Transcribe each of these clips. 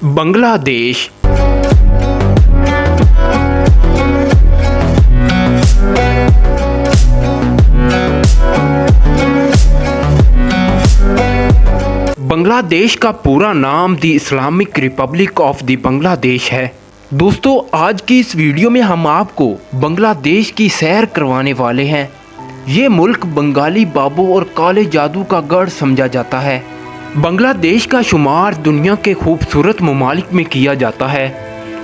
बांग्लादेश बांग्लादेश का पूरा नाम the Islamic Republic of the Bangladesh है। दोस्तों, आज की इस वीडियो में हम आपको बांग्लादेश की सैर करवाने वाले हैं। ये मुल्क बंगाली बाबू और काले जादू का गढ़ समझा जाता है। बांग्लादेश का शुमार दुनिया के खूबसूरत ममालिक में किया जाता है,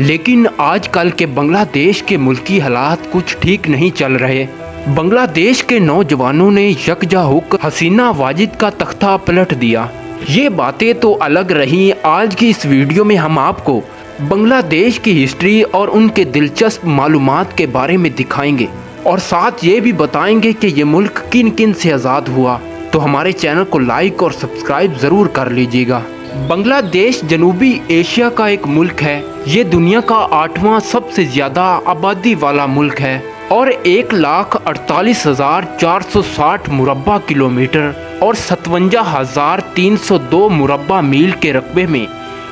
लेकिन आजकल के बांग्लादेश के मुल्की हालात कुछ ठीक नहीं चल रहे। बांग्लादेश के नौजवानों ने यकजा होकर हसीना वाजिद का तख्ता पलट दिया। ये बातें तो अलग रहीं, आज की इस वीडियो में हम आपको बांग्लादेश की हिस्ट्री और उनके दिलचस्प मालूमात के बारे में दिखाएंगे और साथ ये भी बताएंगे कि ये मुल्क किन किन से आज़ाद हुआ। तो हमारे चैनल को लाइक और सब्सक्राइब ज़रूर कर लीजिएगा। बांग्लादेश जनूबी एशिया का एक मुल्क है। ये दुनिया का 8वां सबसे ज़्यादा आबादी वाला मुल्क है और 1,48,460 मुरब्बा किलोमीटर और 57,302 मुरब्बा मील के रकबे में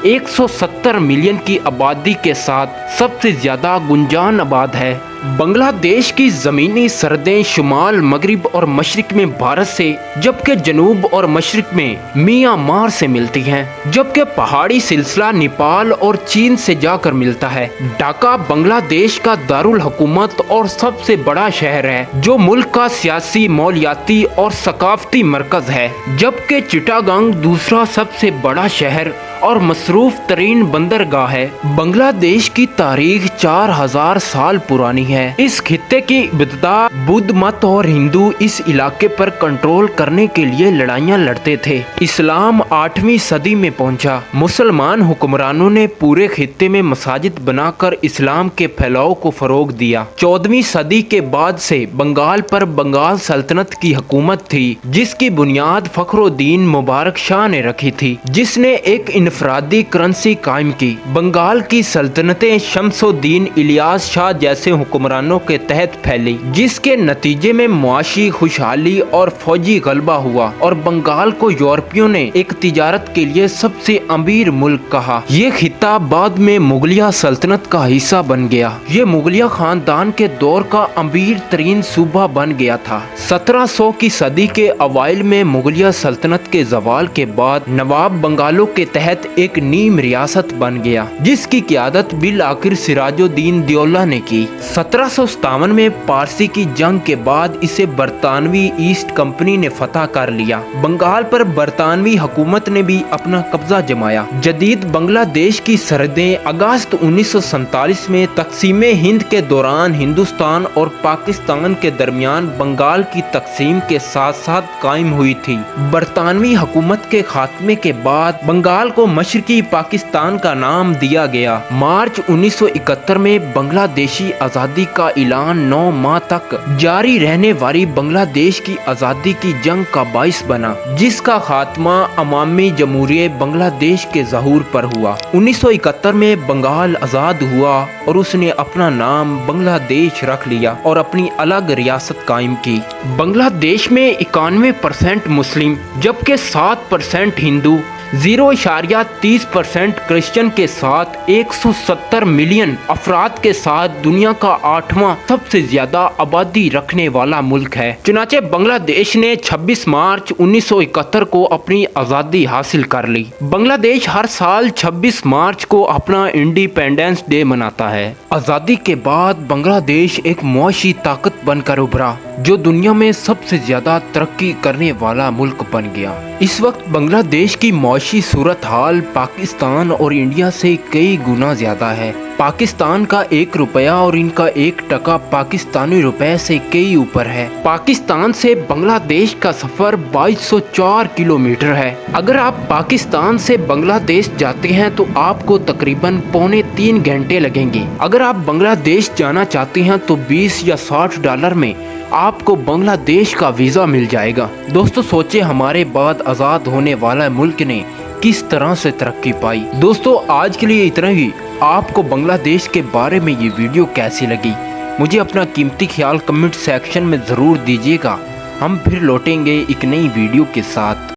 170 मिलियन की आबादी के साथ सबसे ज़्यादा गुंजान आबाद है। बांग्लादेश की ज़मीनी सरहदें शुमाल, मगरिब और मशरिक में भारत से, जबकि जनूब और मशरिक में म्यांमार से मिलती हैं, जबकि पहाड़ी सिलसिला नेपाल और चीन से जाकर मिलता है। ढाका बांग्लादेश का दारुल हुकूमत और सबसे बड़ा शहर है, जो मुल्क का सियासी, मौलियाती और सकाफती मरकज है, जबकि चिटागांग दूसरा सबसे बड़ा शहर और मसरूफ तरीन बंदरगाह है। बांग्लादेश की तारीख 4000 साल पुरानी है। इस खित्ते की इब्तिदा बुद्ध मत और हिंदू इस इलाके पर कंट्रोल करने के लिए लड़ाइयाँ लड़ते थे। इस्लाम 8वीं सदी में पहुंचा। मुसलमान हुक्मरानों ने पूरे खित्ते में मसाजिद बनाकर इस्लाम के फैलाव को फरोग दिया। 14वीं सदी के बाद से बंगाल पर बंगाल सल्तनत की हुकूमत थी, जिसकी बुनियाद फखरुद्दीन मुबारक शाह ने रखी थी, जिसने एक इनफरादी करेंसी कायम की। बंगाल की सल्तनतें शमसुद्दीन इलियास शाह जैसे हुक्मरानों के तहत फैली, जिसके नतीजे में मुआशी खुशहाली और फौजी गलबा हुआ और बंगाल को यूरोपियों ने एक तिजारत के लिए सबसे अमीर मुल्क कहा। ये खित्ता बाद में मुगलिया सल्तनत का हिस्सा बन गया। ये मुगलिया खानदान के दौर का अमीर तरीन सूबा बन गया था। 1700 की सदी के अवाइल में मुगलिया सल्तनत के जवाल के बाद नवाब बंगालों के तहत एक नीम रियासत बन गया, जिसकी क़ियादत बिल आखिर सिराजुद्दीन दौला ने की। 1757 में पारसी की जंग के बाद इसे बरतानवी ईस्ट कंपनी ने फतह कर लिया। बंगाल पर बरतानवी हुकूमत ने भी अपना कब्जा जमाया। जदीद बांग्लादेश की सरहदें अगस्त 1947 में तकसीमे हिंद के दौरान हिंदुस्तान और पाकिस्तान के दरमियान बंगाल की तकसीम के साथ साथ कायम हुई थी। बरतानवी हुकूमत के खात्मे के बाद बंगाल को मशरकी पाकिस्तान का नाम दिया गया। मार्च 1971 में बांग्लादेशी आज़ादी का ऐलान 9 माह तक जारी रहने वाली बांग्लादेश की आज़ादी की जंग का बाइस बना, जिसका खात्मा अवामी जमहूरियत बांग्लादेश के ज़हूर पर हुआ। 1971 में बंगाल आज़ाद हुआ और उसने अपना नाम बांग्लादेश रख लिया और अपनी अलग रियासत कायम की। बांग्लादेश में 91% मुस्लिम, जबकि 7% हिंदू, 0.30% क्रिश्चियन के साथ 170 मिलियन अफराद के साथ दुनिया का 8वां सबसे ज्यादा आबादी रखने वाला मुल्क है। चुनाचे बांग्लादेश ने 26 मार्च 1971 को अपनी आज़ादी हासिल कर ली। बांग्लादेश हर साल 26 मार्च को अपना इंडिपेंडेंस डे मनाता है। आज़ादी के बाद बांग्लादेश एक मुआशी ताकत बनकर उभरा, जो दुनिया में सबसे ज्यादा तरक्की करने वाला मुल्क बन गया। इस वक्त बांग्लादेश की मुआशी सूरत हाल पाकिस्तान और इंडिया से कई गुना ज्यादा है। पाकिस्तान का 1 रुपया और इनका 1 टका पाकिस्तानी रुपए से कई ऊपर है। पाकिस्तान से बांग्लादेश का सफर 2204 किलोमीटर है। अगर आप पाकिस्तान से बांग्लादेश जाते हैं तो आपको तकरीबन 2.25 घंटे लगेंगे। अगर आप बांग्लादेश जाना चाहते हैं तो 20 या 60 डॉलर में आपको बांग्लादेश का वीज़ा मिल जाएगा। दोस्तों, सोचे हमारे बाद आज़ाद होने वाला मुल्क ने किस तरह से तरक्की पाई। दोस्तों, आज के लिए इतना ही। आपको बांग्लादेश के बारे में ये वीडियो कैसी लगी, मुझे अपना कीमती ख्याल कमेंट सेक्शन में ज़रूर दीजिएगा। हम फिर लौटेंगे एक नई वीडियो के साथ।